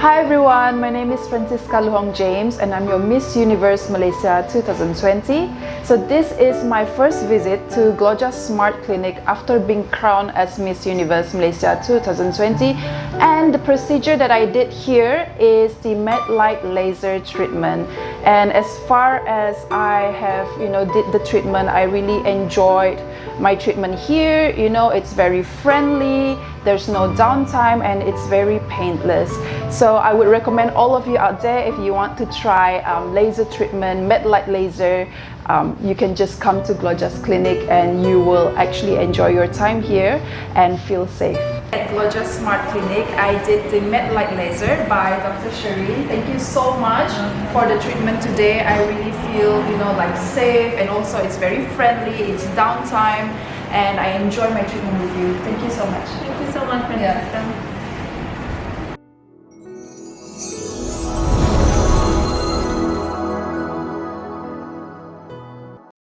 Hi everyone, my name is Francisca Luhong James and I'm your Miss Universe Malaysia 2020. So this is my first visit to Glojas Smart Clinic after being crowned as Miss Universe Malaysia 2020, and the procedure that I did here is the Medlite Laser treatment. And as far as I have did the treatment, I really enjoyed my treatment here. It's very friendly, there's no downtime, and it's very painless. So I would recommend all of you out there, if you want to try laser treatment, Medlite Laser, you can just come to Glojas Clinic and you will actually enjoy your time here and feel safe. At Glojas Smart Clinic, I did the Medlite Laser by Dr. Shireen. Thank you so much for the treatment today. I really feel like safe, and also it's very friendly, it's downtime, and I enjoy my treatment with you. Thank you so much. Thank you so much, Francesca.